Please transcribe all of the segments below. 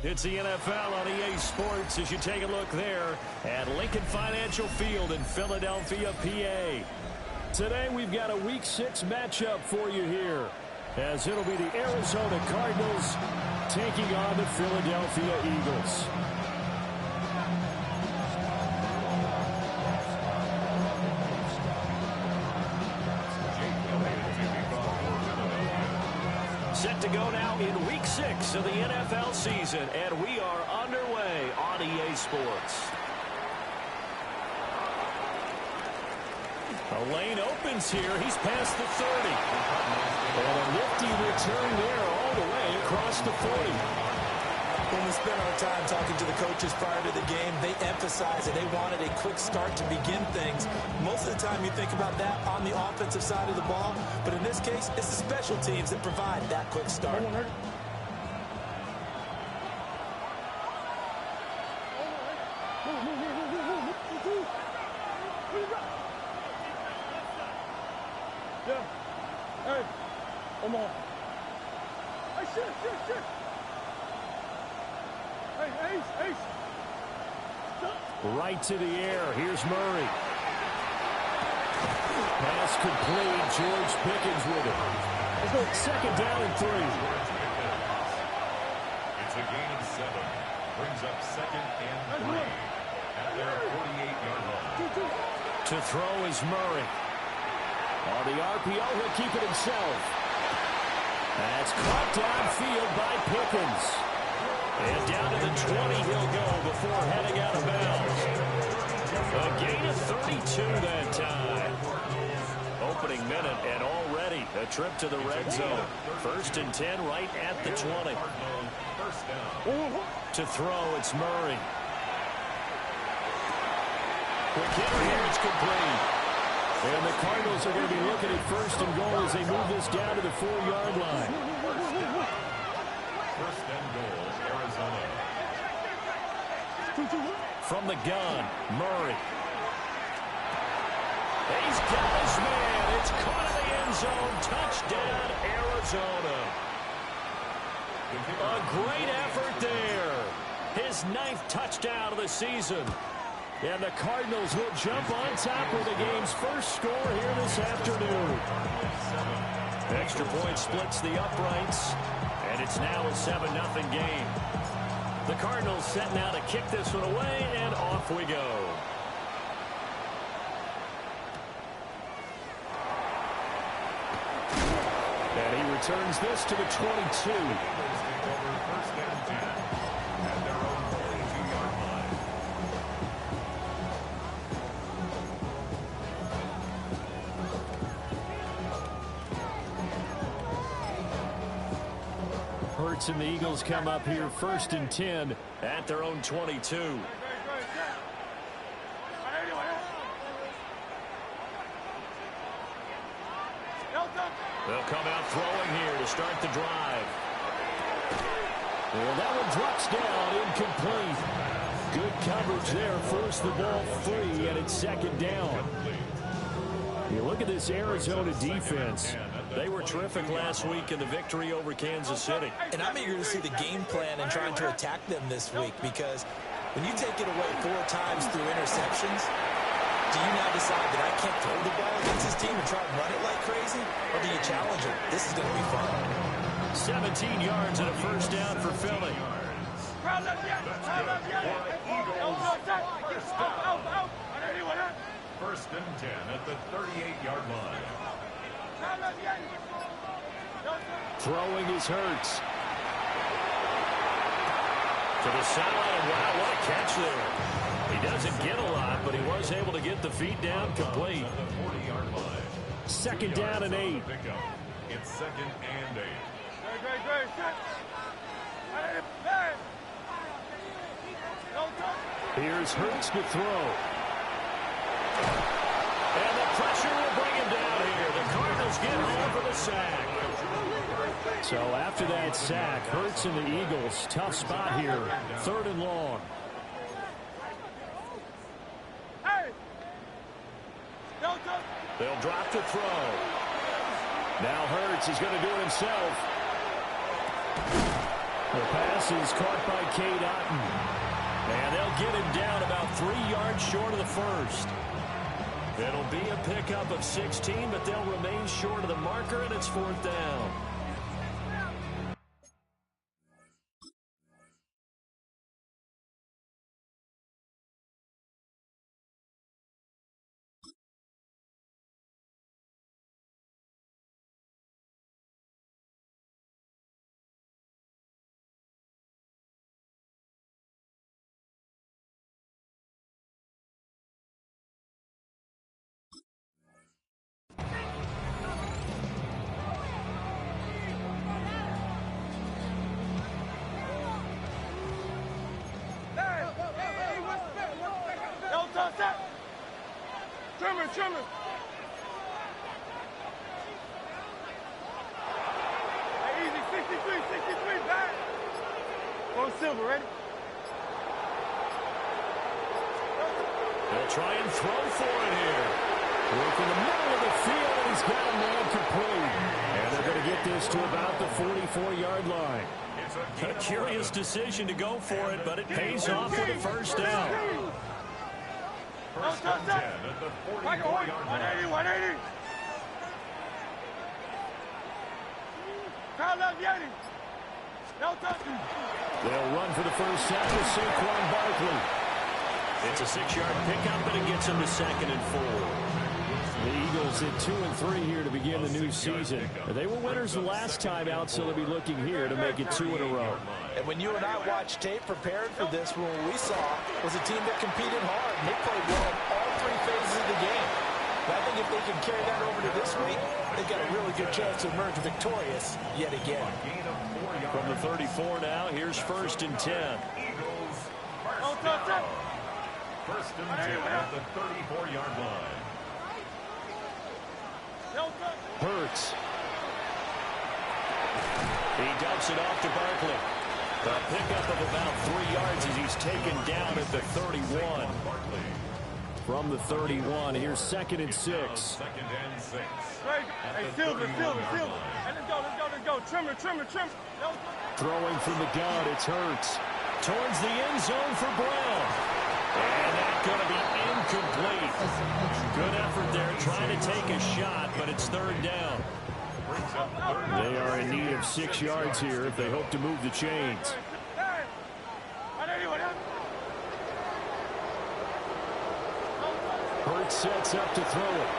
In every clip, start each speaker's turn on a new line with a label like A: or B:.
A: It's the NFL on EA Sports as you take a look there at Lincoln Financial Field in Philadelphia, PA. Today we've got a Week 6 matchup for you here, as it'll be the Arizona Cardinals taking on the Philadelphia Eagles. Set to go now in Week 6 of the NFL season, and we are underway on EA Sports. A lane opens here. He's past the 30. And a nifty return there all the way across the 40.
B: When we spent our time talking to the coaches prior to the game, they emphasized that they wanted a quick start to begin things. Most of the time you think about that on the offensive side of the ball, but in this case, it's the special teams that provide that quick start.
C: Hey, come on. Hey, shit. Hey, Ace.
A: Right to the air. Here's Murray. Pass complete. George Pickens with it. Second down and 3.
D: It's a gain of 7. Brings up second and 3 at their 48-yard line.
A: To throw is Murray. On the RPO, he'll keep it himself. That's caught downfield by Pickens. And down to the 20 he'll go before heading out of bounds. A gain of 32 that time. Opening minute and already a trip to the red zone. First and 10 right at the 20. To throw, it's Murray. Quick hitter here, it's complete. And the Cardinals are going to be looking at first and goal as they move this down to the 4-yard line.
D: First and goal, Arizona.
A: From the gun, Murray. He's got his man. It's caught in the end zone. Touchdown, Arizona. A great effort there. His 9th touchdown of the season. And the Cardinals will jump on top with the game's first score here this afternoon. Extra point splits the uprights, and it's now a 7-0 game. The Cardinals set now to kick this one away, and off we go. And he returns this to the 22.
D: First and 10 at their own 42-yard line.
A: Hurts and the Eagles come up here first and 10 at their own 22. They'll come out throwing here to start the drive. Well, that one drops down, incomplete. Good coverage there, forced the ball free, and it's second down. You look at this Arizona defense. They were terrific last week in the victory over Kansas City.
B: And I'm eager to see the game plan and trying to attack them this week, because when you take it away 4 times through interceptions, do you now decide that I can't throw the ball against this team and try and run it like crazy? Or do you challenge it? This is going to be fun.
A: 17 yards and a first down for Philly.
D: First and 10 at the 38-yard line.
A: Throwing is Hurts. To the sideline. Wow, what a catch there. He doesn't get a lot, but he was able to get the feet down complete. Second down and 8.
D: It's second and 8.
A: Here's Hurts to throw. And the pressure will bring him down here. The Cardinals get home for the sack. So after that sack, Hurts and the Eagles, tough spot here. 3rd and long. They'll drop to throw. Now Hurts is going to do it himself. The pass is caught by Cade Otton. And they'll get him down about 3 yards short of the first. It'll be a pickup of 16, but they'll remain short of the marker, and it's 4th down.
C: Trimmer. Hey, easy, 63, back. Go Silver, ready?
A: They'll try and throw for it here. Work in the middle of the field, and he's got a man complete. And they're going to get this to about the 44-yard line. A curious decision to go for it, but it pays off with a first down.
D: First and 10 at the 44-yard line.
C: 180. Kyle left Yeti. No touching.
A: They'll run for the first down with Saquon Barkley. It's a 6-yard pickup, and it gets them to 2nd and 4. The Eagles at 2 and 3 here to begin the new season. They were winners the last time out, so they'll be looking here to make it 2 in a row.
B: And when you and I watched tape prepared for this, what we saw was a team that competed hard. And they played well in all 3 phases of the game. But I think if they can carry that over to this week, they've got a really good chance to emerge victorious yet again.
A: From the 34 now, here's 1st and 10.
D: Eagles first and 10 at the 34-yard line.
A: Hurts. He dumps it off to Barkley. A pickup of about 3 yards as he's taken down at the 31. From the 31, here's 2nd and 6.
D: Second and 6.
C: Hey, Silver. Hey, let's go. Trimmer.
A: Throwing from the gun, it's Hurts. Towards the end zone for Brown. And that's going to be incomplete. Good effort there trying to take a shot, but it's 3rd down. They are in need of 6 yards here if they hope to move the chains. Hurts sets up to throw it.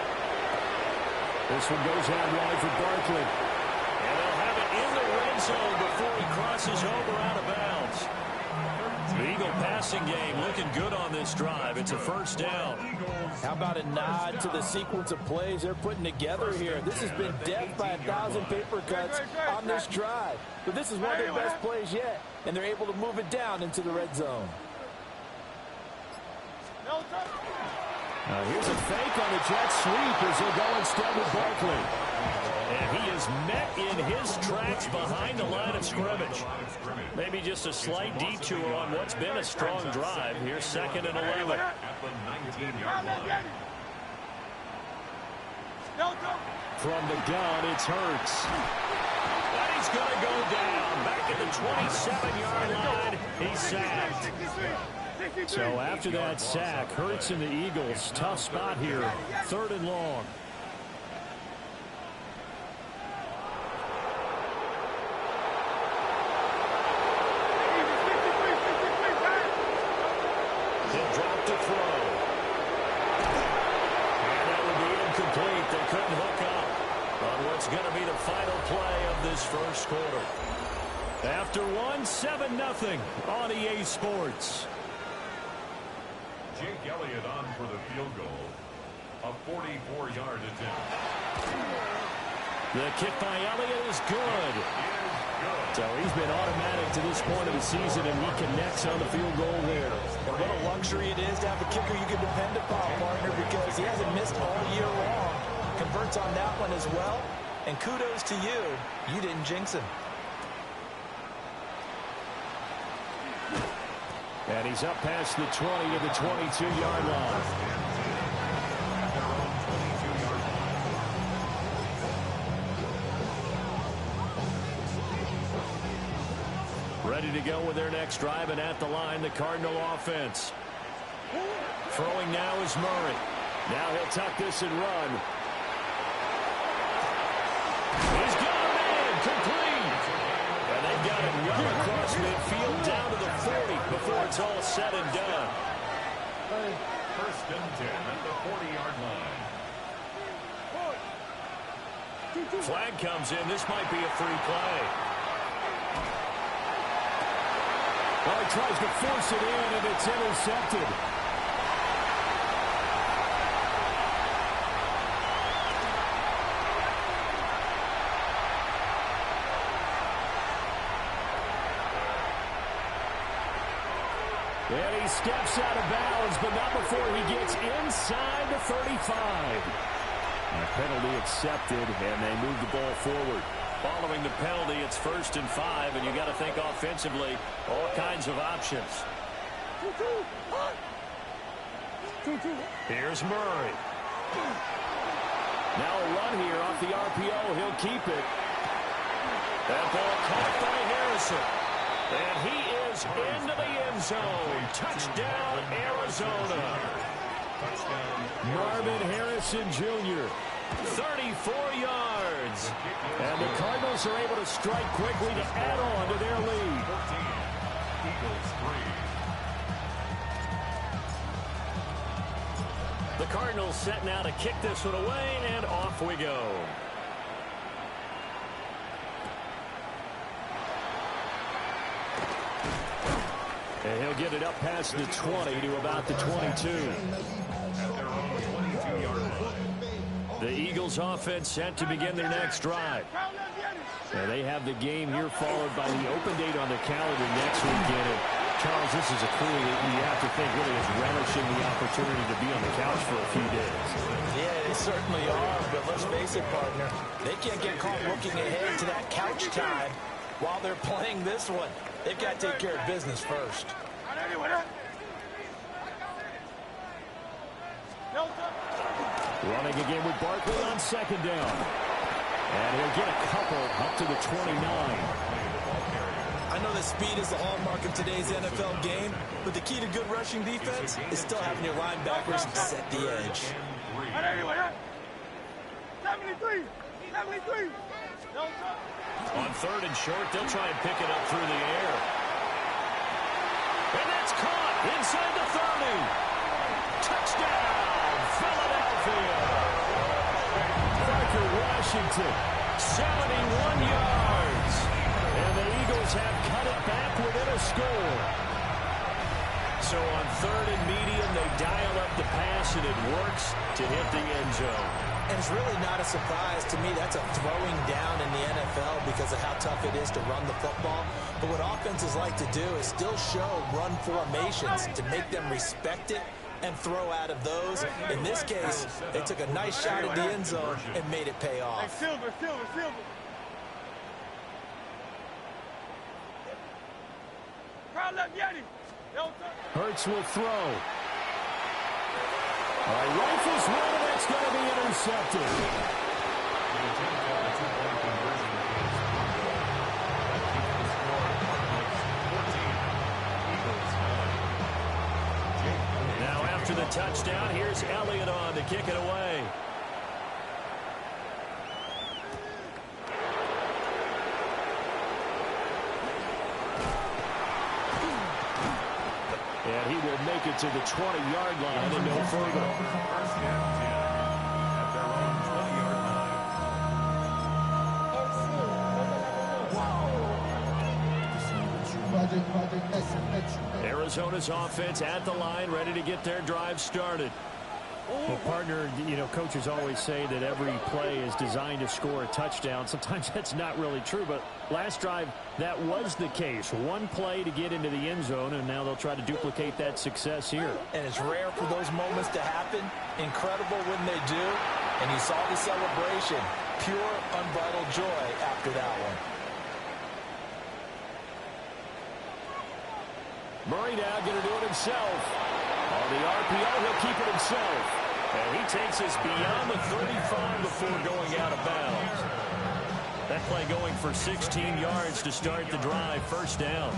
A: This one goes out wide for Barkley. And they'll have it in the red zone before he crosses over out of bounds. The Eagle passing game looking good on this drive. It's a 1st down.
B: How about a nod to the sequence of plays they're putting together here? This has been death by 1,000 paper cuts on this drive. But this is one of their best plays yet, and they're able to move it down into the red zone.
A: Here's a fake on the jet sweep as they'll go instead with Barkley. And he is met in his tracks behind the line of scrimmage. Maybe just a slight detour on what's been a strong drive. Here's 2nd and 11.
D: At the 19-yard line.
A: From the gun, it's Hurts. And he's going to go down. Back at the 27-yard line, he's sacked. So after that sack, Hurts and the Eagles, tough spot here. 3rd and long. He'll drop to throw. And that would be incomplete. They couldn't hook up on what's going to be the final play of this first quarter. After one, 7-0 on EA Sports.
D: Jake Elliott on for the field goal. A 44-yard attempt.
A: The kick by Elliott is good. So he's been automatic to this point of the season, and he connects on the field goal there.
B: And what a luxury it is to have a kicker you can depend upon, partner, because he hasn't missed all year long. Converts on that one as well. And kudos to you. You didn't jinx him.
A: And he's up past the 20 to the 22-yard line. Ready to go with their next drive, and at the line, the Cardinal offense. Throwing now is Murray. Now he'll tuck this and run. He's got a man complete. And they've got it well across midfield down to the 40 before it's all said and done.
D: First and 10 at the 40-yard line.
A: Flag comes in. This might be a free play. Well, he tries to force it in, and it's intercepted. And he steps out of bounds, but not before he gets inside the 35. A penalty accepted, and they move the ball forward. Following the penalty, it's 1st and 5, and you got to think offensively, all kinds of options. Here's Murray. Now a run here off the RPO. He'll keep it. That ball caught by Harrison. And he is into the end zone. Touchdown, Arizona. Marvin Harrison Jr., 34 yards. And the Cardinals are able to strike quickly to add on to their lead.
D: Eagles 3.
A: The Cardinals set now to kick this one away, and off we go. And he'll get it up past the 20 to about the 22. The Eagles offense set to begin their next drive. And they have the game here followed by the open date on the calendar next weekend. And Charles, this is a crew that you have to think really is relishing the opportunity to be on the couch for a few days.
B: Yeah, they certainly are, but let's face it, partner. They can't get caught looking ahead to that couch time while they're playing this one. They've got to take care of business first.
A: Running again with Barkley on 2nd down. And he'll get a couple up to the 29.
B: I know that speed is the hallmark of today's NFL game, but the key to good rushing defense is still having your linebackers set the edge.
C: 73.
A: On 3rd and short, they'll try and pick it up through the air. And that's caught inside the 30. Touchdown, Philadelphia. Parker Washington, 71 yards. And the Eagles have cut it back within a score. So on 3rd and medium, they dial up the pass, and it works to hit the end zone.
B: And it's really not a surprise to me. That's a throwing down in the NFL because of how tough it is to run the football. But what offenses like to do is still show run formations to make them respect it and throw out of those. In this case, they took a nice shot at the end zone and made it pay off.
C: Silver.
A: Hurts will throw. Rifles one, and that's going to be intercepted. Now after the touchdown, here's Elliott on to kick it away. And he will make it to the 20-yard line and no further.
D: First and 10 at their own 20-yard line.
A: Arizona's offense at the line, ready to get their drive started. Well, partner, coaches always say that every play is designed to score a touchdown. Sometimes that's not really true, but last drive, that was the case. One play to get into the end zone, and now they'll try to duplicate that success here.
B: And it's rare for those moments to happen. Incredible when they do. And you saw the celebration. Pure, unbridled joy after that one.
A: Murray now going to do it himself. On the RPO, he'll keep it himself. And he takes us beyond the 35 before going out of bounds. That play going for 16 yards to start the drive. First down.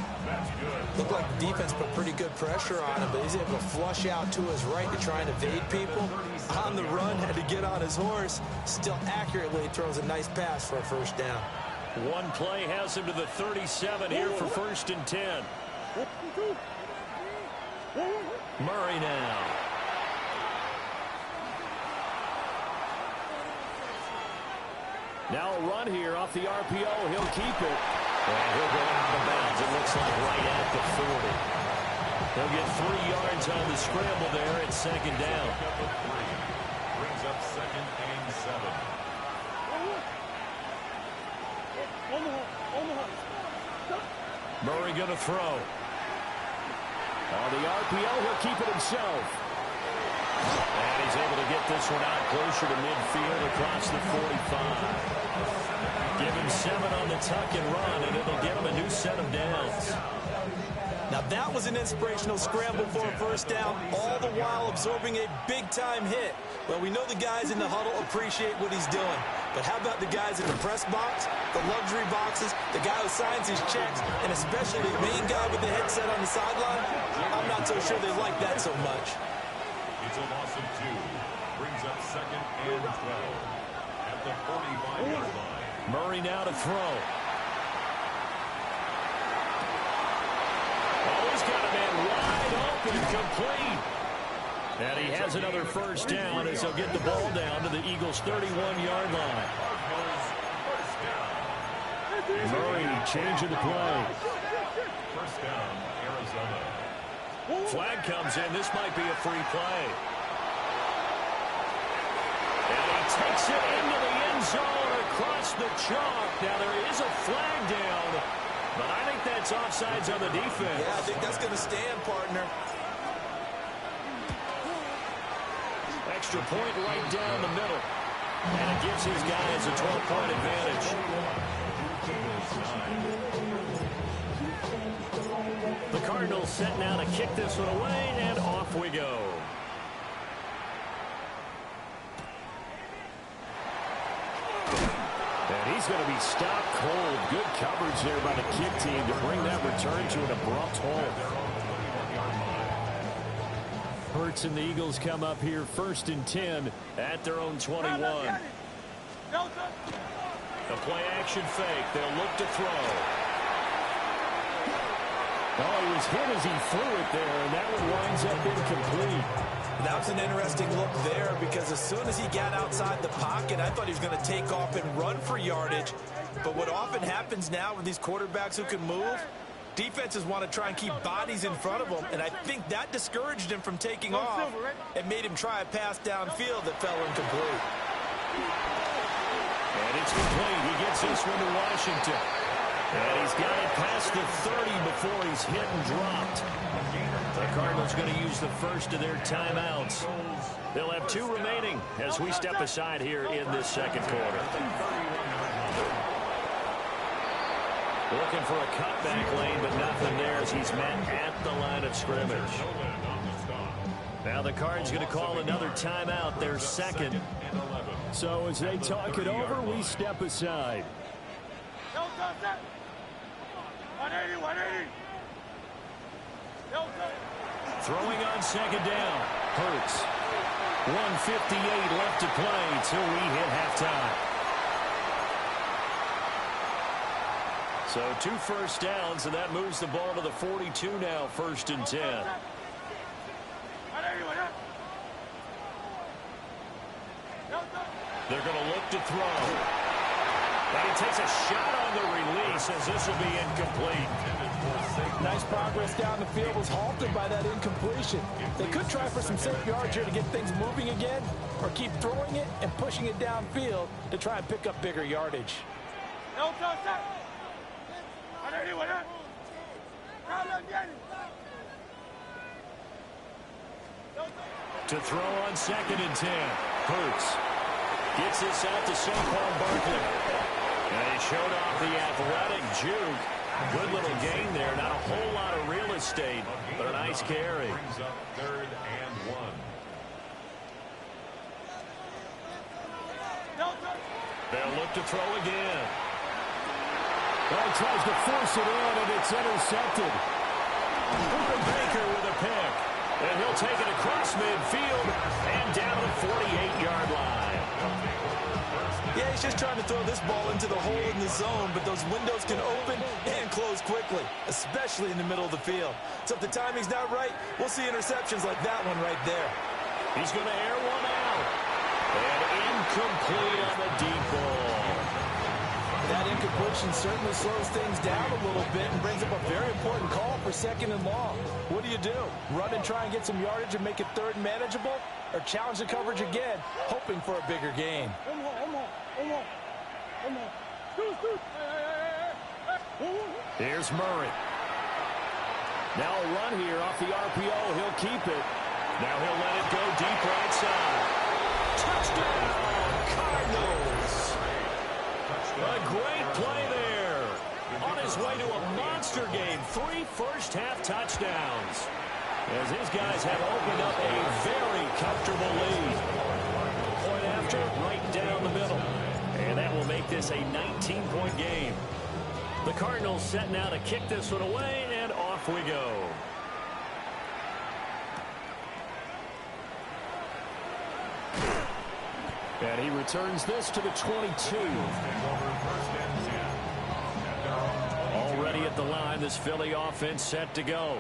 B: Looked like the defense put pretty good pressure on him, but he's able to flush out to his right to try and evade people. On the run, had to get on his horse. Still accurately throws a nice pass for a first down.
A: One play has him to the 37 here for 1st and 10. Murray now. Now a run here off the RPO. He'll keep it. And he'll go out of bounds. It looks like right at the 40. He'll get 3 yards on the scramble there at 2nd down.
D: Brings up 2nd and 7.
A: Murray going to throw. On the RPO, he'll keep it himself. And he's able to get this one out closer to midfield across the 45. Give him 7 on the tuck and run, and it'll get him a new set of downs.
B: Now that was an inspirational scramble for a first down, all the while absorbing a big-time hit. Well, we know the guys in the huddle appreciate what he's doing. But how about the guys in the press box, the luxury boxes, the guy who signs his checks, and especially the main guy with the headset on the sideline? I'm not so sure they like that so much.
D: It's a loss of 2. Brings up 2nd and 12 at the 45-yard line.
A: Murray now to throw. Oh, he's got a man wide open, complete. And he has another first down as he'll get the ball down to the Eagles' 31-yard line. Murray changing the play.
D: First down, Arizona.
A: Flag comes in. This might be a free play. And he takes it into the end zone across the chalk. Now there is a flag down, but I think that's offsides on the defense.
B: Yeah, I think that's going to stand, partner.
A: Extra point right down the middle. And it gives his guys a 12-point advantage. The Cardinals set now to kick this one away, and off we go. And he's going to be stopped cold. Good coverage there by the kick team to bring that return to an abrupt halt. Hurts and the Eagles come up here 1st and 10 at their own 21. The play action fake. They'll look to throw. Oh, he was hit as he threw it there, and that one winds up incomplete.
B: That was an interesting look there because as soon as he got outside the pocket, I thought he was going to take off and run for yardage. But what often happens now with these quarterbacks who can move, defenses want to try and keep bodies in front of him, and I think that discouraged him from taking off and made him try a pass downfield that fell incomplete.
A: And it's complete. He gets this one to Washington. And he's got it past the 30 before he's hit and dropped. The Cardinals going to use the first of their timeouts. They'll have 2 remaining as we step aside here in this second quarter. Looking for a cutback lane, but nothing there as he's met at the line of scrimmage. Now the Cards going to call another timeout, their second. So as they talk it over, we step aside.
C: 180, 180.
A: Throwing on second down. Hurts. 1:58 left to play till we hit halftime. So 2 first downs, and that moves the ball to the 42 now, 1st and 10. They're going to look to throw. And he takes a shot on the release as this will be incomplete.
B: Nice progress down the field, was halted by that incompletion. They could try for some safe yards here to get things moving again, or keep throwing it and pushing it downfield to try and pick up bigger yardage.
A: To throw on 2nd and 10. Hurts gets this out to Saquon Barkley. And he showed off the athletic juke. Good little gain there. Not a whole lot of real estate, but a nice carry.
D: Brings up 3rd and 1.
A: They'll look to throw again. Well, he tries to force it in, and it's intercepted. Baker with a pick. And he'll take it across midfield and down to the 48-yard line.
B: Yeah, he's just trying to throw this ball into the hole in the zone, but those windows can open and close quickly, especially in the middle of the field. So if the timing's not right, we'll see interceptions like that one right there.
A: He's going to air one out. And incomplete on the deep ball.
B: That incompletion certainly slows things down a little bit and brings up a very important call for second and long. What do? Run and try and get some yardage and make it third and manageable? Or challenge the coverage again, hoping for a bigger gain?
A: Here's Murray. Now a run here off the RPO. He'll keep it. Now he'll let it go deep right side. Touchdown, Cardinals. A great play there. On his way to a monster game. 3 first-half touchdowns. As his guys have opened up a very comfortable lead. Point after, right down the middle. And that will make this a 19-point game. The Cardinals set now to kick this one away, and off we go. And he returns this to the 22. Already at the line, this Philly offense set to go.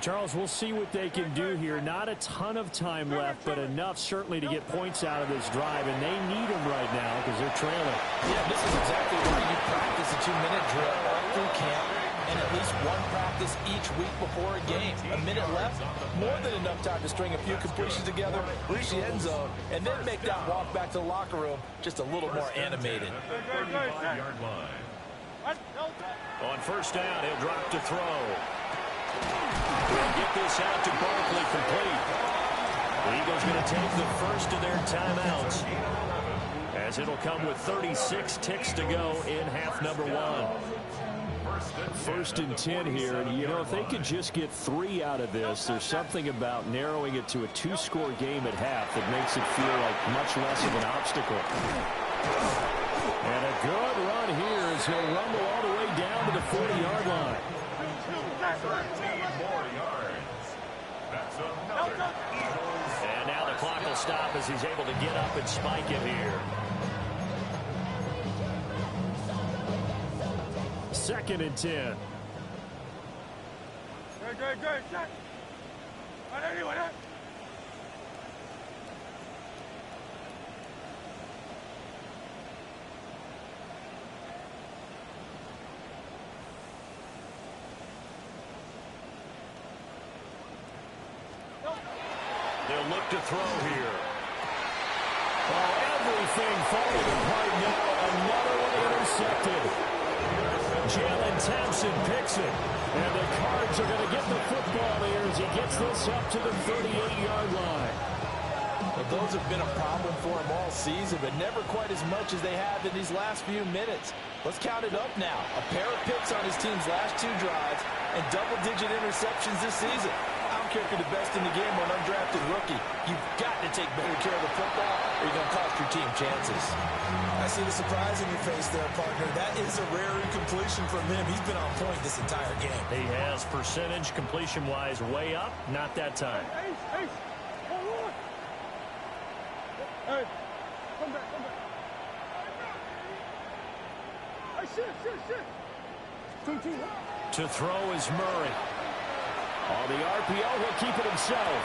A: Charles, we'll see what they can do here. Not a ton of time left, but enough certainly to get points out of this drive, and they need them right now because they're trailing.
B: Yeah, this is exactly why you practice a 2-minute drill all through camp and at least one practice each week before a game. A minute left, more than enough time to string a few completions together, reach the end zone, and then make that walk back to the locker room just a little more animated.
A: On first down, he'll drop to throw. We'll get this out to Barkley complete. The Eagles going to take the first of their timeouts, as it'll come with 36 ticks to go in half number 1. First and 10 here, and you know, if they could just get 3 out of this, there's something about narrowing it to a 2-score game at half that makes it feel like much less of an obstacle. And a good run here as he'll rumble all the way down to the 40-yard line.
D: 13 more yards. That's another Eagles.
A: And now the clock will stop as he's able to get up and spike it here. Second and 10.
C: Good.
A: They'll look to throw here. Oh, everything falling apart now. Another one intercepted. Jalen Thompson picks it. And the Cards are going to get the football here as he gets this up to the 38-yard line.
B: Well, those have been a problem for him all season, but never quite as much as they have in these last few minutes. Let's count it up now. A pair of picks on his team's last 2 drives and double-digit interceptions this season. I don't care if you're the best in the game or an undrafted rookie. You've got to take better care of the football or you're going to cost your team chances.
E: I see the surprise in your face there, partner. That is a rare incompletion from him. He's been on point this entire game.
A: He has percentage completion-wise way up. Not that time.
C: Hey, hold on. Hey, come back. Hey, shit.
A: To throw is Murray. On the RPO, he'll keep it himself.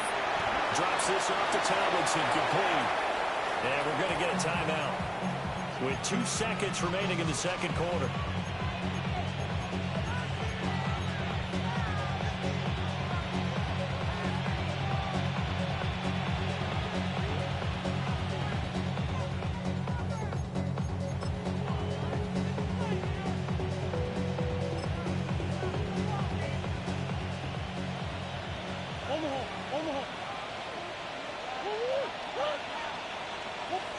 A: Drops this off to Tomlinson, complete. And we're going to get a timeout with 2 seconds remaining in the second quarter.
C: Omaha.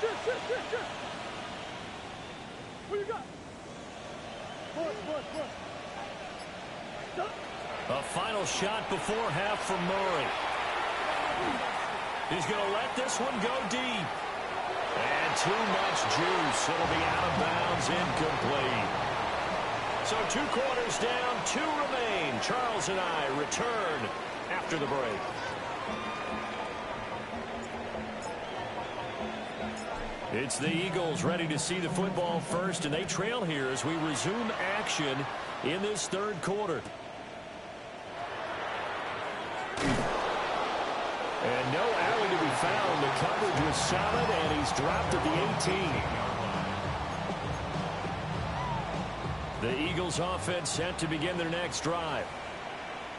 C: Shit. What you got? Boy.
A: A final shot before half from Murray. He's going to let this one go deep. And too much juice. It'll be out of bounds, incomplete. So 2 quarters down, 2 remain. Charles and I return after the break. It's the Eagles ready to see the football first, and they trail here as we resume action in this 3rd quarter. And no alley to be found. The coverage was solid, and he's dropped at the 18. The Eagles offense set to begin their next drive.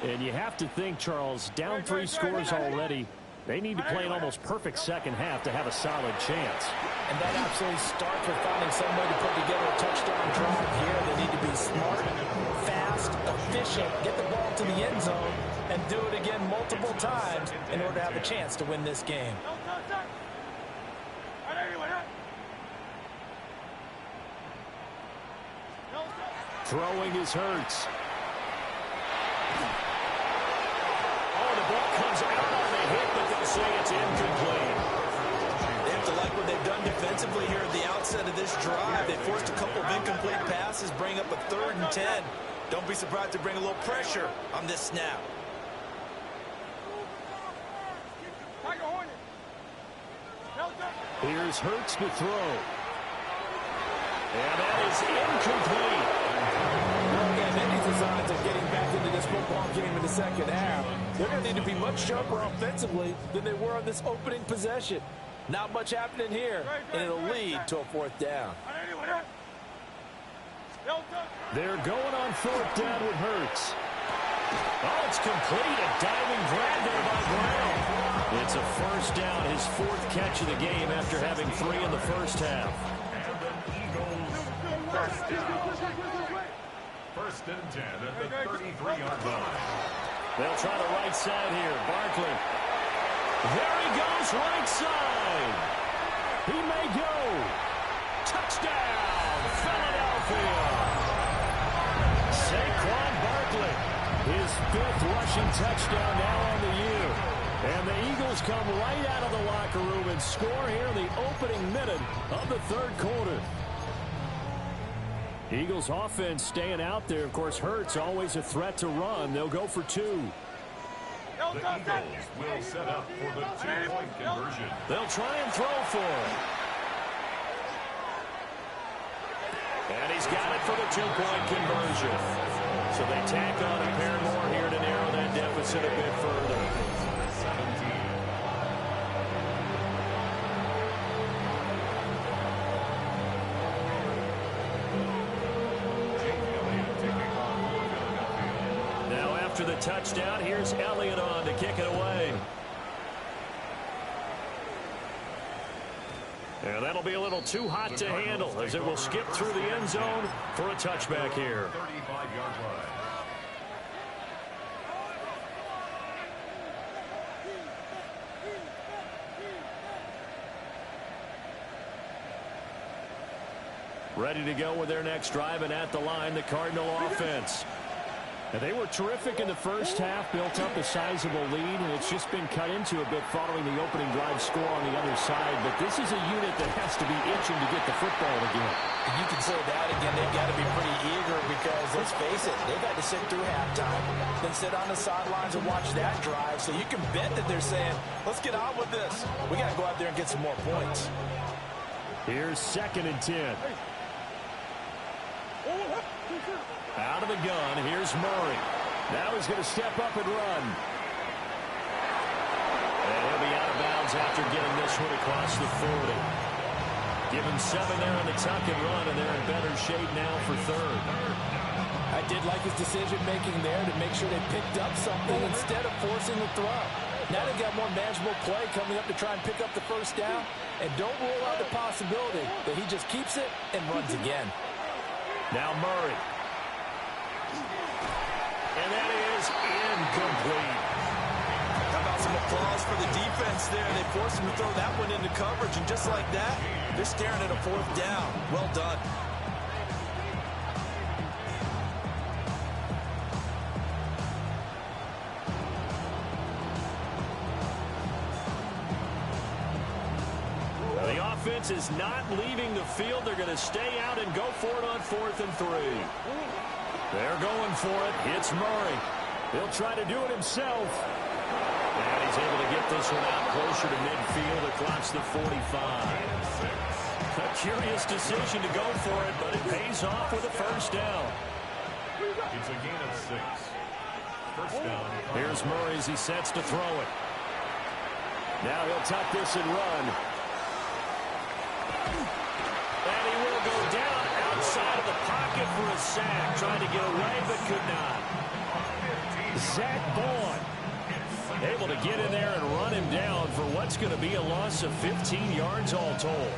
A: And you have to think, Charles, down 3 scores already. They need to play an almost perfect second half to have a solid chance.
E: And that absolutely starts with finding some way to put together a touchdown drive here. They need to be smart, fast, efficient, get the ball to the end zone, and do it again multiple times in order to have a chance to win this game.
A: Throwing is Hurts. Oh, the ball comes out on the hit, but they'll say it's incomplete.
E: They have to like what they've done defensively here at the outset of this drive. They forced a couple of incomplete passes, bring up a 3rd and 10. Don't be surprised to bring a little pressure on this snap.
A: Here's Hurts to throw. And that is incomplete.
E: Well, again, any designs of getting back into this football game in the second half, they're going to need to be much sharper offensively than they were on this opening possession. Not much happening here, and it'll lead to a 4th down.
A: They're going on 4th down with Hurts. Oh, it's complete. A diving grab there by Brown. It's a 1st down, his 4th catch of the game after having 3 in the first half.
D: And the Eagles first down. 1st and 10 at the 33-yard line.
A: They'll try the right side here. Barkley. There he goes, right side. He may go. Touchdown, Philadelphia. Saquon Barkley, his 5th rushing touchdown now on the year. And the Eagles come right out of the locker room and score here in the opening minute of the 3rd quarter. Eagles offense staying out there. Of course, Hurts always a threat to run. They'll go for 2.
D: The Eagles will set up for the 2-point conversion.
A: They'll try and throw for it. And he's got it for the 2-point conversion. So they tack on a pair more here to narrow that deficit a bit further.
D: 17.
A: After the touchdown, here's Elliott on to kick it away. And that'll be a little too hot to handle as it will skip through the end zone for a touchback here.
D: 35-yard line.
A: Ready to go with their next drive, and at the line, the Cardinal offense. And they were terrific in the first half, built up a sizable lead, and it's just been cut into a bit following the opening drive score on the other side. But this is a unit that has to be itching to get the football again.
E: And you can say that again. They've got to be pretty eager because, let's face it, they've had to sit through halftime, then sit on the sidelines and watch that drive. So you can bet that they're saying, let's get on with this. We got to go out there and get some more points.
A: Here's 2nd and 10. Out of the gun, here's Murray. Now he's going to step up and run. And he'll be out of bounds after getting this one across the 40. Give him 7 there on the tuck and run, and they're in better shape now for 3rd.
E: I did like his decision-making there to make sure they picked up something instead of forcing the throw. Now they've got more manageable play coming up to try and pick up the 1st down. And don't rule out the possibility that he just keeps it and runs again.
A: Now Murray. And that is incomplete.
E: How about some applause for the defense there? They forced him to throw that one into coverage, and just like that, they're staring at a 4th down. Well done.
A: The offense is not leaving the field. They're going to stay out and go for it on 4th and 3. They're going for it. It's Murray. He'll try to do it himself. And he's able to get this one out closer to midfield across the 45. A curious decision to go for it, but it pays off with a first down.
D: It's a gain of 6. First down.
A: Here's Murray as he sets to throw it. Now he'll tuck this and run. And he will go down outside of the pocket for a sack. Trying to get away, but could not. Zach Bourne able to get in there and run him down for what's going to be a loss of 15 yards all told.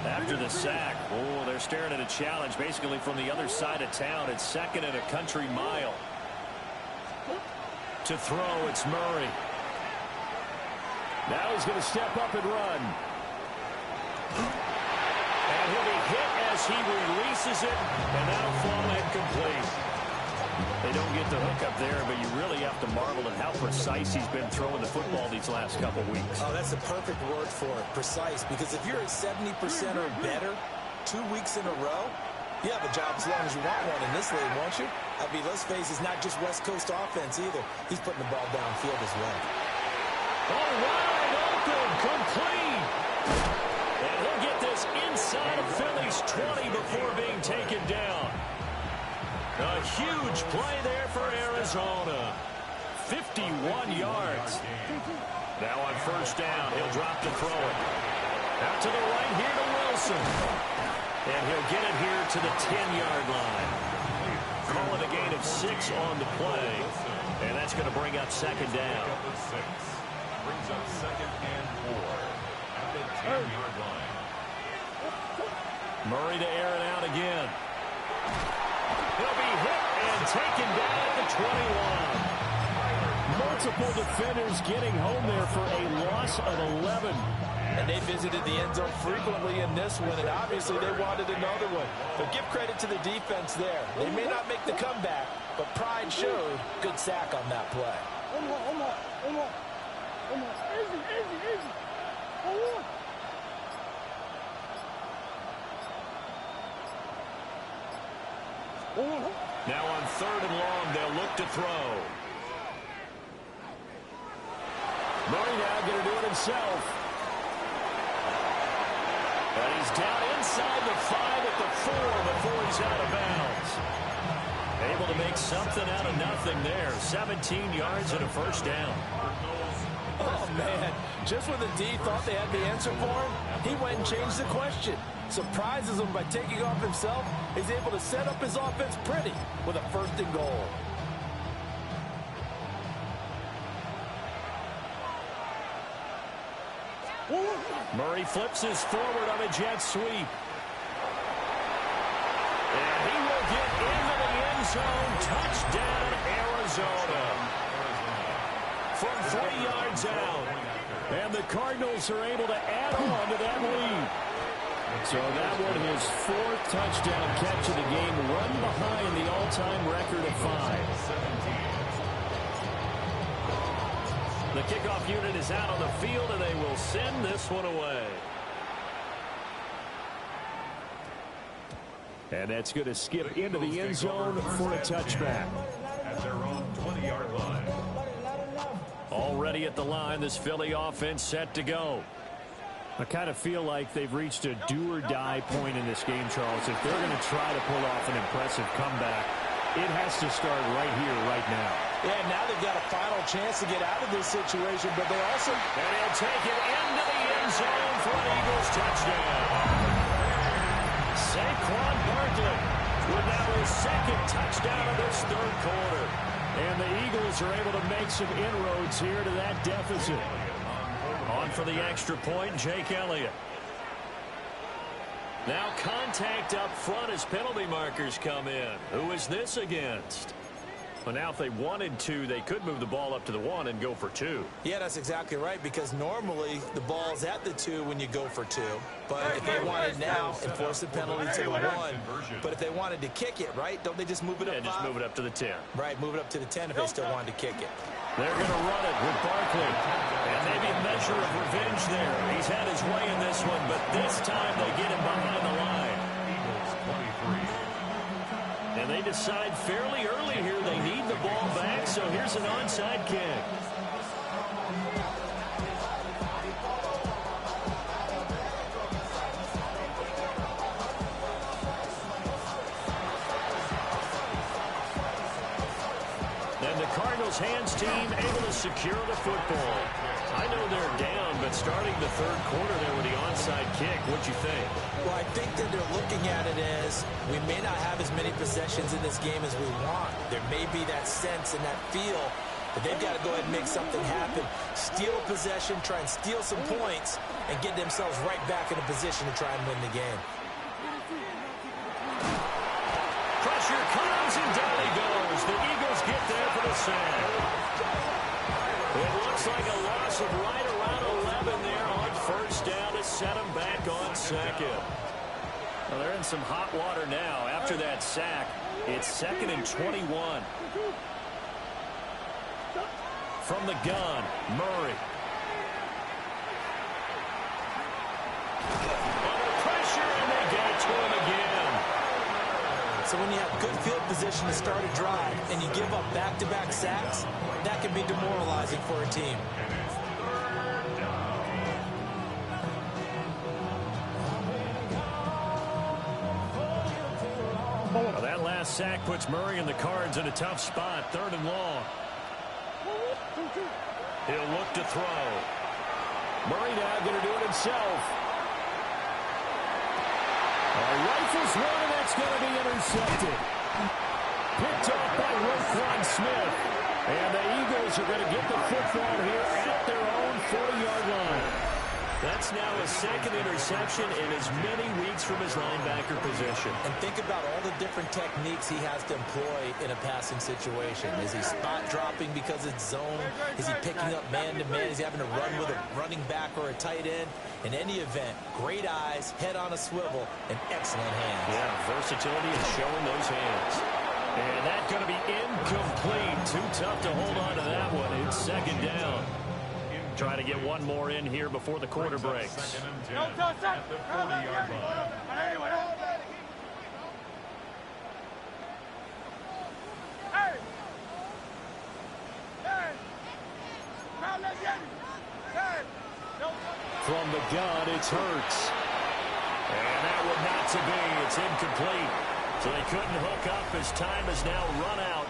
A: After the sack, oh, they're staring at a challenge basically from the other side of town. It's 2nd and a country mile. To throw, it's Murray. Now he's going to step up and run. And he'll be hit as he releases it, and that'll fall incomplete. They don't get the hook up there, but you really have to marvel at how precise he's been throwing the football these last couple weeks.
B: Oh, that's the perfect word for it, precise, because if you're at 70% or better 2 weeks in a row, you have a job as long as you want one in this league, won't you? I mean, let's face it, it's not just West Coast offense either. He's putting the ball downfield as well.
A: Oh, wide open, complete. And he'll get this inside of Philly's 20 before being taken down. A huge play there for Arizona. 51 yards. Now on first down, he'll drop to throw it. Out to the right here to Wilson. And he'll get it here to the 10-yard line. Call it a gain of 6 on the play. And that's going to bring up second down.
D: Brings up 2nd and 4 at the 10-yard line.
A: Murray to air it out again. He'll be hit and taken down at the 21. Multiple defenders getting home there for a loss of 11.
E: And they visited the end zone frequently in this one, and obviously they wanted another one. But give credit to the defense there. They may not make the comeback, but pride showed. Good sack on that play.
C: Easy.
A: Now on 3rd and long, they'll look to throw. Murray now going to do it himself. But he's down inside the 5 at the 4 before he's out of bounds. Able to make something out of nothing there. 17 yards and a first down.
E: Oh, man. Just when the D thought they had the answer for him, he went and changed the question. Surprises him by taking off himself. He's able to set up his offense pretty with a 1st and goal.
A: Murray flips his forward on a jet sweep. And he will get into the end zone. Touchdown, Arizona. From 3 yards out. And the Cardinals are able to add on to that lead. So that one, his 4th touchdown catch of the game, run behind the all-time record of 5. The kickoff unit is out on the field, and they will send this one away. And that's going to skip into the end zone for a touchback.
D: At their own 20-yard line.
A: Already at the line, this Philly offense set to go. I kind of feel like they've reached a do-or-die point in this game, Charles. If they're going to try to pull off an impressive comeback, it has to start right here, right now.
B: Yeah, now they've got a final chance to get out of this situation, but they also...
A: And he'll take it into the end zone for an Eagles touchdown. Saquon Barkley with now his 2nd touchdown of this 3rd quarter. And the Eagles are able to make some inroads here to that deficit. On for the extra point, Jake Elliott. Now contact up front as penalty markers come in. Who is this against? Well, now if they wanted to, they could move the ball up to the 1 and go for 2.
B: Yeah, that's exactly right, because normally the ball's at the 2 when you go for 2. But if they wanted now, enforce the penalty to the 1. But if they wanted to kick it, right, don't they just move it up 5?
A: Just move it up to the 10.
B: Right, move it up to the 10 if they still wanted to kick it.
A: They're going to run it with Barkley. And maybe a measure of revenge there. He's had his way in this one, This time they get him behind the line.
D: Eagles 23.
A: And they decide fairly early here they need the ball back, so here's an onside kick. And the Cardinals' hands team able to secure the football. I know they're down, but starting the third quarter there with the onside kick, what'd you think?
E: Well, I think that they're looking at it as we may not have as many possessions in this game as we want. There may be that sense and that feel that they've got to go ahead and make something happen. Steal a possession, try and steal some points, and get themselves right back in a position to try and win the game.
A: Pressure comes and down he goes. The Eagles get there for the sack. It looks like a loss of right around 11 there on first down to set them back on second. Well, they're in some hot water now. After that sack, it's 2nd and 21. From the gun, Murray. Under pressure, and they get to him again.
E: So when you have good field position to start a drive and you give up back-to-back sacks, that can be demoralizing for a team.
A: Well, that last sack puts Murray and the Cards in a tough spot, 3rd and long. He'll look to throw. Murray now going to do it himself. Rifles one, and that's going to be intercepted. Picked up by Roquan Smith. And the Eagles are going to get the football here at their own 40-yard line. That's now his 2nd interception in as many weeks from his linebacker position.
E: And think about all the different techniques he has to employ in a passing situation. Is he spot dropping because it's zone? Is he picking up man-to-man? Is he having to run with a running back or a tight end? In any event, great eyes, head on a swivel, and excellent hands.
A: Yeah, versatility and showing those hands. And that's going to be incomplete. Too tough to hold on to that one. It's 2nd down. Trying to get one more in here before the quarter breaks.
D: 2nd and 10 at the 40-yard line.
A: From the gun, it's Hurts. And that would not to be. It's incomplete. So they couldn't hook up as time has now run out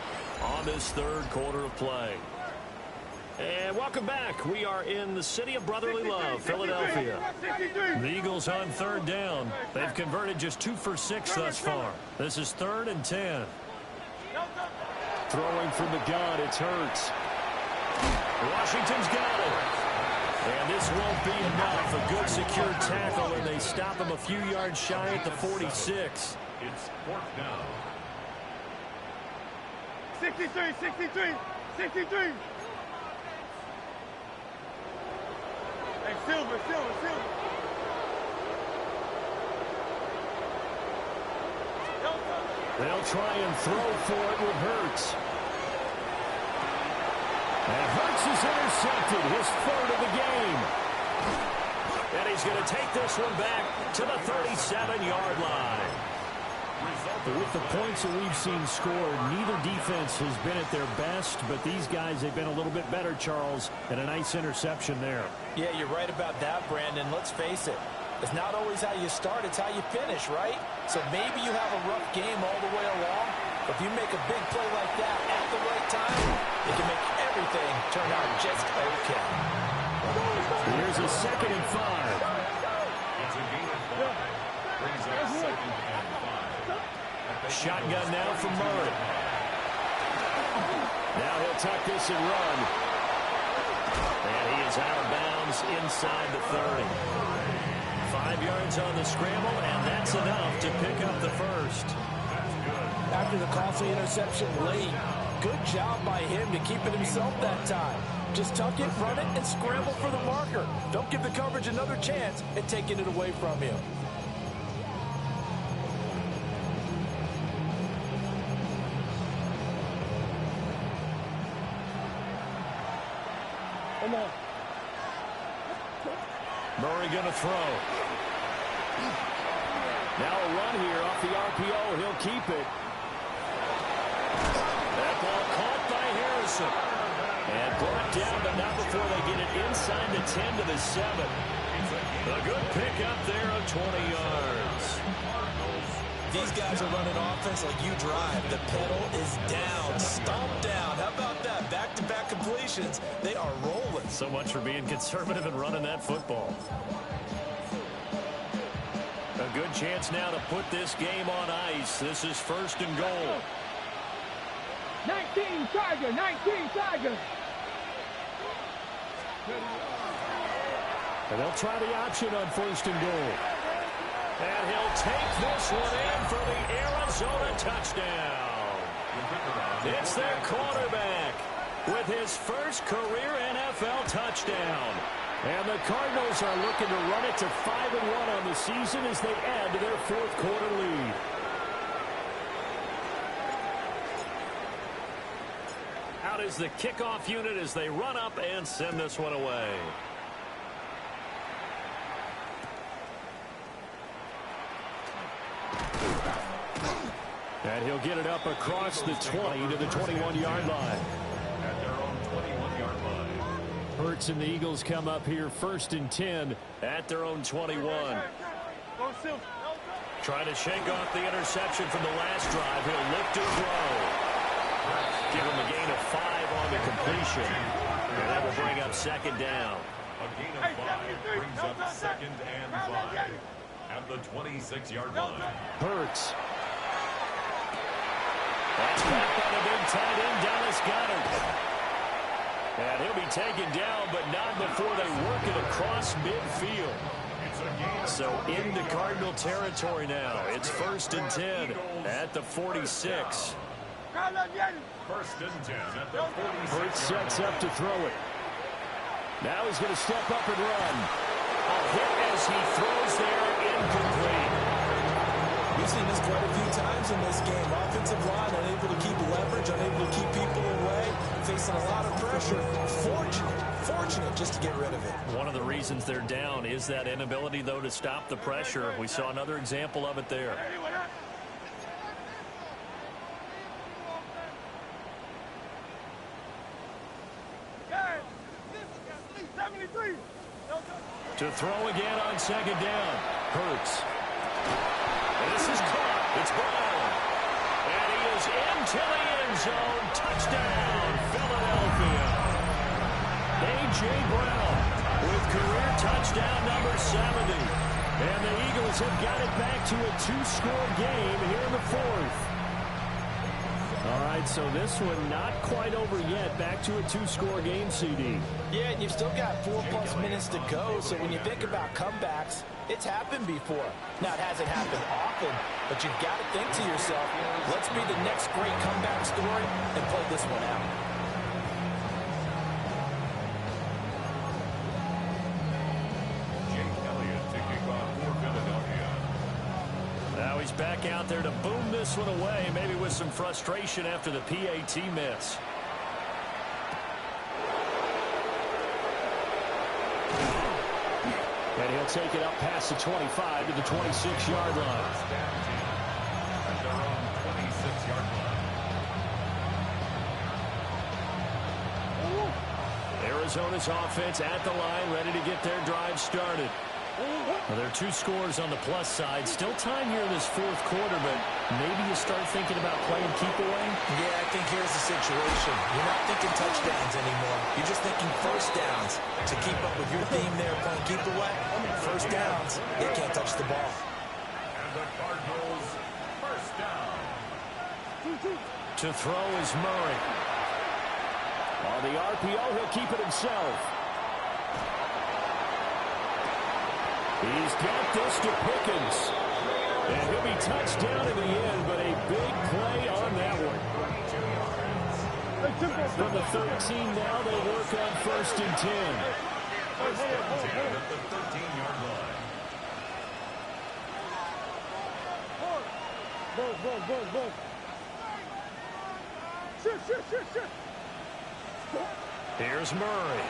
A: on this 3rd quarter of play. And welcome back. We are in the city of brotherly love, Philadelphia. The Eagles on 3rd down. They've converted just 2 for 6 thus far. This is 3rd and 10. Throwing from the gun, it's Hurts. Washington's got it. And this won't be enough. A good secure tackle, and they stop him a few yards shy at the 46.
D: It's 4th down.
C: 63, 63, 63. Hey, Silver.
A: They'll try and throw for it with Hurts. And Hurts is intercepted, his 3rd of the game. And he's going to take this one back to the 37-yard line. With the points that we've seen scored, neither defense has been at their best, but these guys have been a little bit better, Charles, and a nice interception there.
E: Yeah, you're right about that, Brandon. Let's face it. It's not always how you start, it's how you finish, right? So maybe you have a rough game all the way along, but if you make a big play like that at the right time, it can make everything turn out just okay.
A: Here's a 2nd and 5.
D: It's a gain of 5. Brings up 2nd and 5.
A: Shotgun now from Murray. Now he'll tuck this and run. And he is out of bounds inside the 30. 5 yards on the scramble, and that's enough to pick up the first.
E: After the costly interception late, good job by him to keep it himself that time. Just tuck it, run it, and scramble for the marker. Don't give the coverage another chance at taking it away from him.
C: Come on.
A: Murray going to throw. Now a run here off the RPO. He'll keep it. That ball caught by Harrison. And brought down, but not before they get it inside the 10 to the 7. A good pick up there of 20 yards.
B: These guys are running offense like you drive. The pedal is down, stomped down. How about that? Back-to-back completions. They are rolling.
A: So much for being conservative and running that football. A good chance now to put this game on ice. This is 1st and goal.
C: 19 Tiger, 19 Tiger.
A: And they'll try the option on 1st and goal. And he'll take this one in for the Arizona touchdown. It's their quarterback with his first career NFL touchdown. And the Cardinals are looking to run it to 5-1 on the season as they add to their 4th quarter lead. Out is the kickoff unit as they run up and send this one away. And he'll get it up across the 20 to the 21-yard line.
D: At their own 21-yard line.
A: Hurts and the Eagles come up here 1st and 10 at their own 21. Trying to shake off the interception from the last drive. He'll look to throw. Give him a gain of 5 on the completion. And that will bring up 2nd down.
D: A gain of 5 brings up 2nd and 5 at the 26-yard line.
A: Hurts. That's back by the big tight end, Dallas Goedert. And he'll be taken down, but not before they work it across midfield. So into Cardinal territory now. It's 1st and 10 at the 46.
D: 1st and 10 at the 46.
A: Hurts sets up to throw it. Now he's going to step up and run. A hit as he throws there, incomplete.
B: We've seen this quite a few times in this game. Offensive line unable to keep leverage, unable to keep people away, facing a lot of pressure. Fortunate just to get rid of it.
A: One of the reasons they're down is that inability, though, to stop the pressure. We saw another example of it there. To throw again on 2nd down. Hurts. And this is caught. It's Brown. And he is into the end zone. Touchdown, Philadelphia. A.J. Brown with career touchdown number 70. And the Eagles have got it back to a 2-score game here in the 4th. All right, so this one not quite over yet. Back to a 2-score game, CD.
B: Yeah, and you've still got 4+ minutes to go, so when you think about comebacks, it's happened before. Now, it hasn't happened often, but you've got to think to yourself, let's be the next great comeback story and play this one out.
A: Now he's back out there to boom this one away, maybe with some frustration after the PAT miss. And he'll take it up past the 25 to the 26-yard line.
D: At their own 26-yard line.
A: Arizona's offense at the line, ready to get their drive started. Well, there are 2 scores on the plus side. Still time here in this 4th quarter, but maybe you start thinking about playing keep away?
B: Yeah, I think here's the situation. You're not thinking touchdowns anymore. You're just thinking 1st downs. To keep up with your theme there, playing keep away, 1st downs, they can't touch the ball.
D: And the Cardinals, 1st down.
A: To throw is Murray. On the RPO, he'll keep it himself. He's got this to Pickens. And he'll be touched down in the end, but a big play on that one. From the 13 now, they work on 1st and 10.
D: 1st and 10 at the 13-yard line.
C: Go. Shoot.
A: Here's Murray.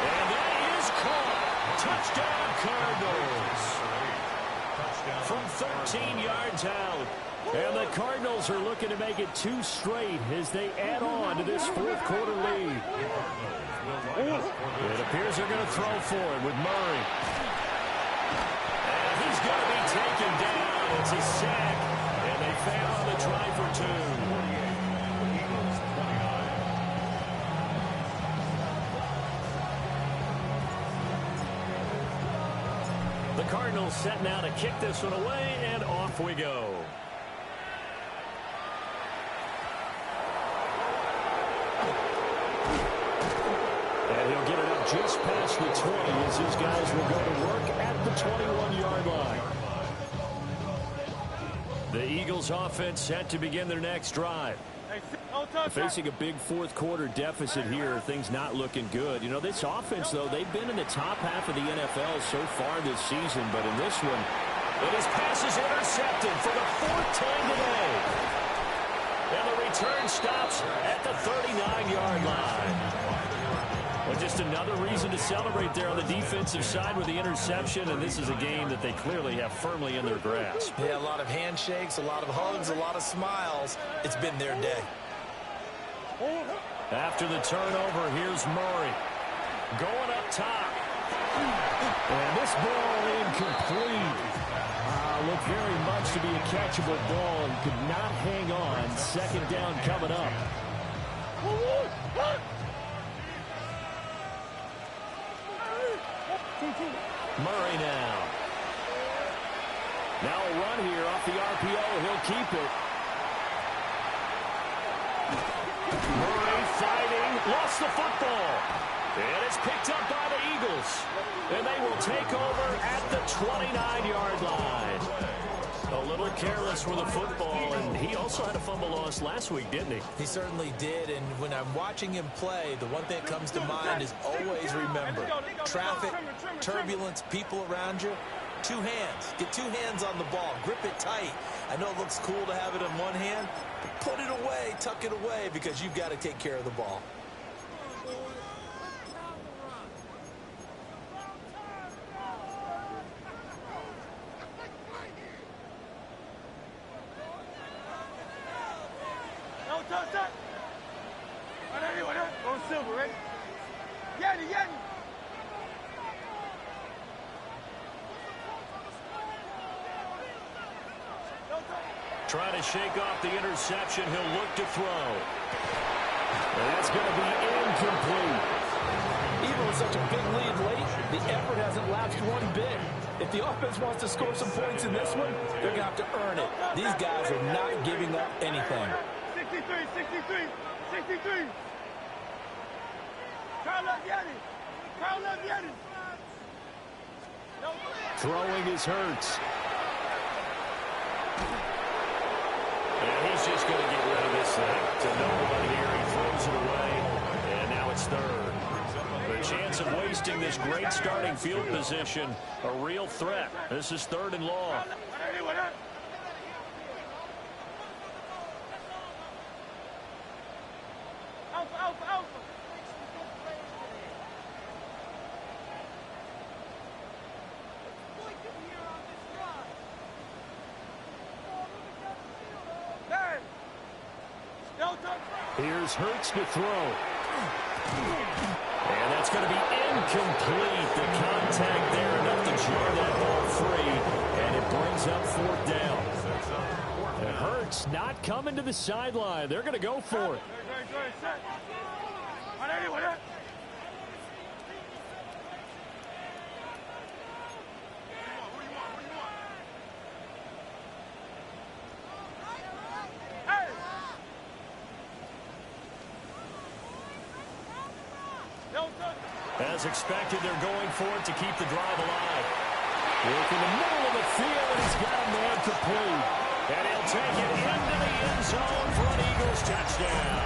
A: And that is caught. Touchdown, Cardinals. From 13 yards out. And the Cardinals are looking to make it 2 straight as they add on to this fourth quarter lead. It appears they're going to throw for it with Murray. And he's going to be taken down. It's a sack. And they fail on the try for 2. The Cardinals set now to kick this one away, and off we go. And he'll get it up just past the 20 as these guys will go to work at the 21-yard line. The Eagles offense set to begin their next drive. Facing a big fourth quarter deficit here, things not looking good. You know, this offense, though, they've been in the top half of the NFL so far this season, but in this one, his pass is intercepted for the 4th time today. And the return stops at the 39-yard line. Well, just another reason to celebrate there on the defensive side with the interception, and this is a game that they clearly have firmly in their grasp.
E: Yeah, a lot of handshakes, a lot of hugs, a lot of smiles. It's been their day.
A: After the turnover, here's Murray. Going up top. And this ball incomplete. Looked very much to be a catchable ball and could not hang on. 2nd down coming up. Murray now. Now a run here off the RPO. He'll keep it. Murray fighting. Lost the football. And it's picked up by the Eagles. And they will take over at the 29-yard line. A little careless with the football, and he also had a fumble loss last week, didn't he?
E: He certainly did, and when I'm watching him play, the one thing that comes to mind is always remember, traffic, turbulence, people around you, 2 hands. Get 2 hands on the ball. Grip it tight. I know it looks cool to have it in one hand, but put it away, tuck it away, because you've got to take care of the ball.
C: Silver, right? Yeti.
A: Trying to shake off the interception. He'll look to throw. And that's going to be incomplete.
E: Even with such a big lead late, the effort hasn't lapsed one bit. If the offense wants to score some points in this one, they're going to have to earn it. These guys are not giving up anything.
C: 63.
A: Throwing is Hurts. And he's just going to get rid of this thing. To no one here. He throws it away. And now it's 3rd. The chance of wasting this great starting field position, a real threat. This is 3rd and long. Here's Hurts to throw. And that's going to be incomplete. The contact there enough to jar that ball free. And it brings up 4th down. And Hurts not coming to the sideline. They're going to go for it. As expected, they're going for it to keep the drive alive. Work in the middle of the field, and he's got a man complete. And he'll take it into the end zone for an Eagles touchdown.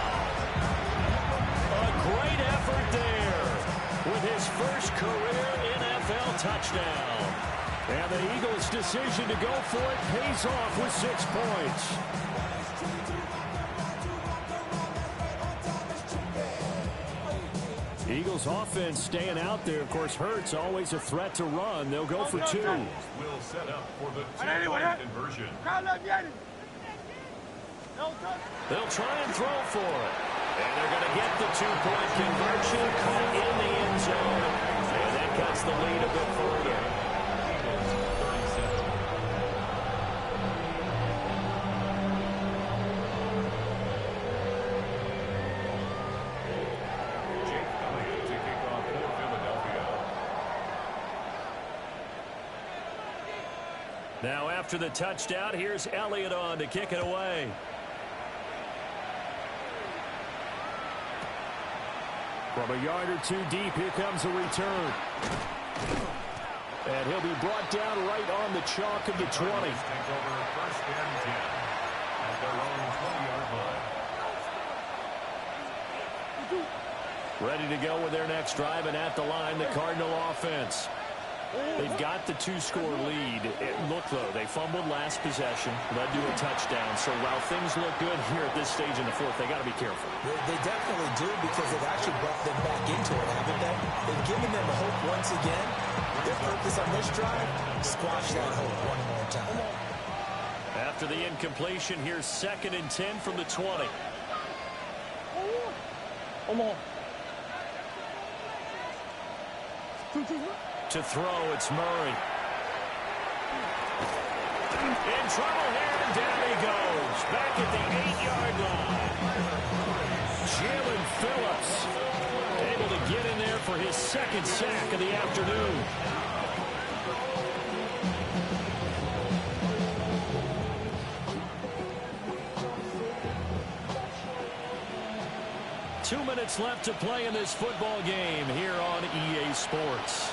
A: A great effort there with his first career NFL touchdown. And the Eagles' decision to go for it pays off with 6 points. Eagles offense staying out there. Of course, Hurts always a threat to run. They'll go for two.
D: Will set up for the two-point conversion.
A: They'll try and throw for it. And they're going to get the two-point conversion caught in the end zone. And that cuts the lead a bit further. Now after the touchdown, here's Elliott on to kick it away. From a yard or two deep, here comes a return. And he'll be brought down right on the chalk of the 20.
D: Take over first and 10 at their own 20-yard line.
A: Ready to go with their next drive, and at the line, the Cardinal offense. They've got the two-score lead. Look, though, they fumbled last possession, led to a touchdown. So while things look good here at this stage in the fourth, they got to be careful.
B: They definitely do, because they've actually brought them back into it, haven't they? They've given them hope once again. Their purpose on this drive, squash that hope one more time.
A: After the incompletion, here's 2nd and 10 from the 20. To throw, it's Murray. In trouble here, and down he goes. Back at the 8-yard line. Jalen Phillips able to get in there for his 2nd sack of the afternoon. Two minutes left to play in this football game here on EA Sports.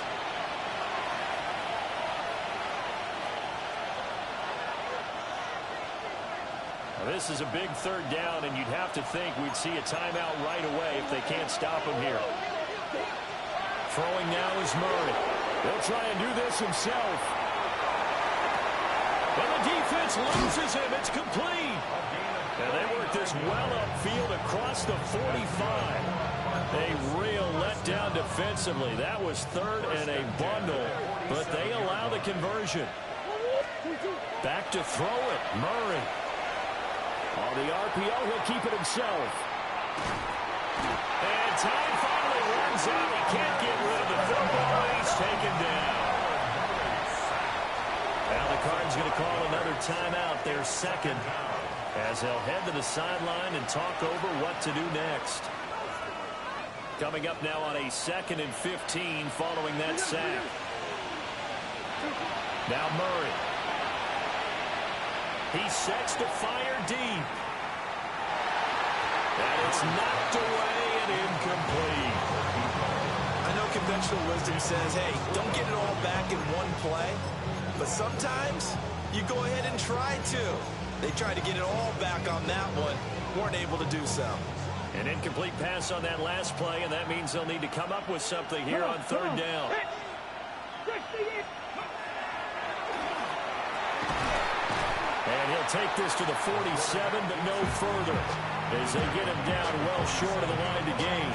A: Now this is a big 3rd down, and you'd have to think we'd see a timeout right away if they can't stop him here. Throwing now is Murray. He'll try and do this himself. And the defense loses him. It's complete. And they work this well upfield across the 45. A real letdown defensively. That was 3rd and a bundle, but they allow the conversion. Back to throw it, Murray. On the RPO, he'll keep it himself. And time finally runs out. He can't get rid of the football. He's taken down. Now the Cardinals going to call another timeout, their 2nd, as they'll head to the sideline and talk over what to do next. Coming up now on a 2nd and 15 following that sack. Now Murray. He sets to fire deep. And it's knocked away and incomplete.
B: I know conventional wisdom says, hey, don't get it all back in one play. But sometimes you go ahead and try to. They tried to get it all back on that one. Weren't able to do so.
A: An incomplete pass on that last play, and that means they'll need to come up with something here on 3rd down. And he'll take this to the 47, but no further, as they get him down well short of the line to gain.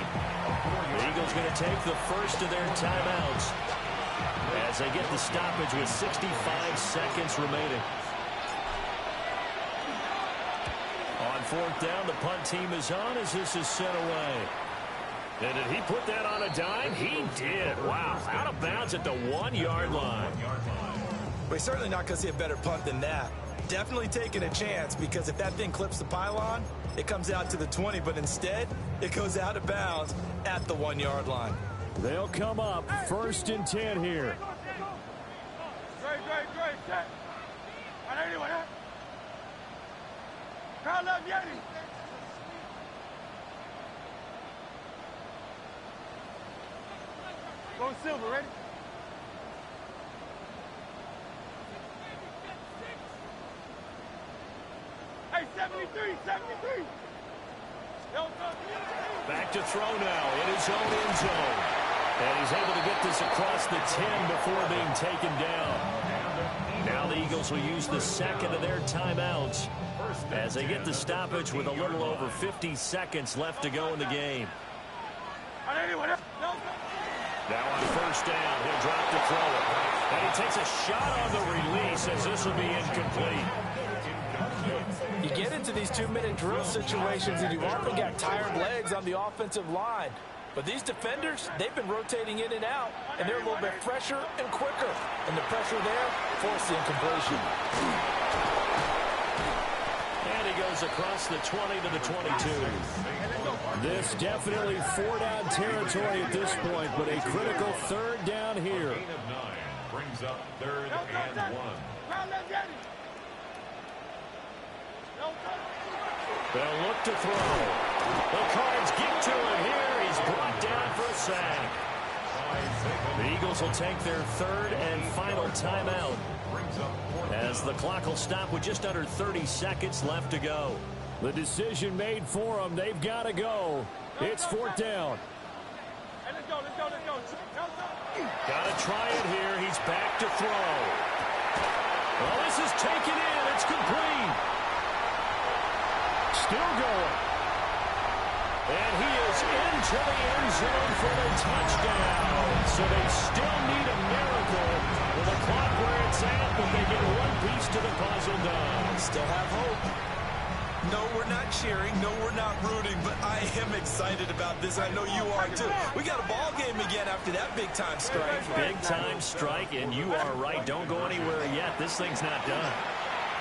A: The Eagles going to take the first of their timeouts as they get the stoppage with 65 seconds remaining. On 4th down, the punt team is on as this is sent away. And did he put that on a dime? He did. Wow. Out of bounds at the 1-yard line.
B: But he's certainly not going to see a better punt than that. Definitely taking a chance, because if that thing clips the pylon, it comes out to the 20, but instead it goes out of bounds at the 1-yard line.
A: They'll come up 1st and 10 here.
C: Go Silver, ready? Hey, 73.
A: Back to throw now in his own end zone. And he's able to get this across the 10 before being taken down. Now the Eagles will use the 2nd of their timeouts as they get the stoppage with a little over 50 seconds left to go in the game. Now on first down, he'll drop to throw it. And he takes a shot on the release as this will be incomplete.
E: You get into these 2-minute drill situations and you've often got tired legs on the offensive line. But these defenders, they've been rotating in and out, and they're a little bit fresher and quicker. And the pressure there forced the incompletion.
A: And he goes across the 20 to the 22. This definitely 4-down territory at this point, but a critical 3rd down here.
D: Gain of 9 brings up 3rd and 1.
A: They'll look to throw. The Cards get to him here. He's brought down for a sack. The Eagles will take their 3rd and final timeout as the clock will stop with just under 30 seconds left to go. The decision made for them. They've got to go. It's 4th down. Got to try it here. He's back to throw. Well, this is taken in. It's complete. Still going. And he is into the end zone for the touchdown. So they still need a miracle with the clock where it's at, but they get one piece to the puzzle done.
B: Still have hope. No, we're not cheering. No, we're not rooting, but I am excited about this. I know you are, too. We got a ball game again after that big-time strike.
A: Big-time strike, and you are right. Don't go anywhere yet. This thing's not done.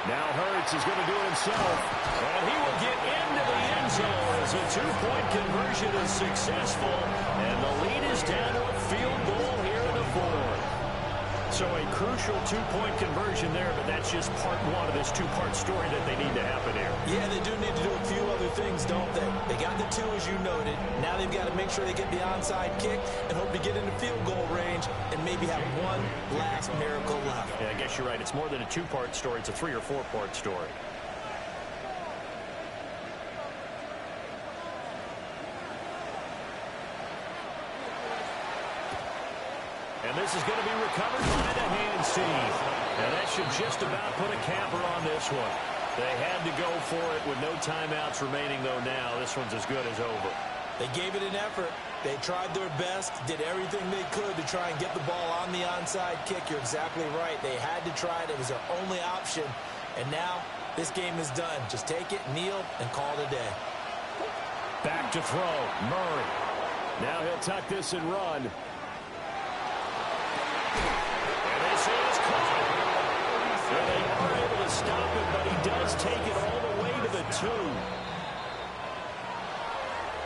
A: Now Hurts is going to do it himself. And he will get into the end zone as a 2-point conversion is successful. And the lead is down to a field goal here in the 4th. So a crucial 2-point conversion there, but that's just part 1 of this 2-part story that they need to happen here.
B: Yeah, they do need to do a few other things, don't they? They got the 2, as you noted. Now they've got to make sure they get the onside kick and hope to get into field goal range and maybe have one last miracle left.
A: Yeah, I guess you're right. It's more than a 2-part story. It's a 3- or 4-part story. And this is going to be recovered by the hands team. And that should just about put a capper on this one. They had to go for it with no timeouts remaining, though now. This one's as good as over.
B: They gave it an effort. They tried their best, did everything they could to try and get the ball on the onside kick. You're exactly right. They had to try it. It was their only option. And now this game is done. Just take it, kneel, and call it a day.
A: Back to throw. Murray. Now he'll tuck this and run. And this is caught. Well, they are able to stop it, but he does take it all the way to the 2.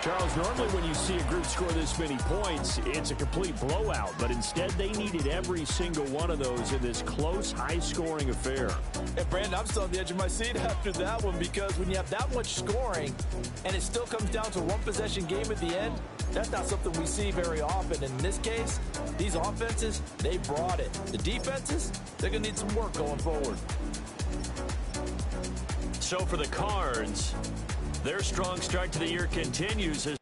A: Charles, normally when you see a group score this many points, it's a complete blowout. But instead, they needed every single one of those in this close, high-scoring affair.
E: And Brandon, I'm still on the edge of my seat after that one because when you have that much scoring and it still comes down to a one-possession game at the end, that's not something we see very often. In this case, these offenses, they brought it. The defenses, they're going to need some work going forward.
A: So for the Cards, their strong start to the year continues as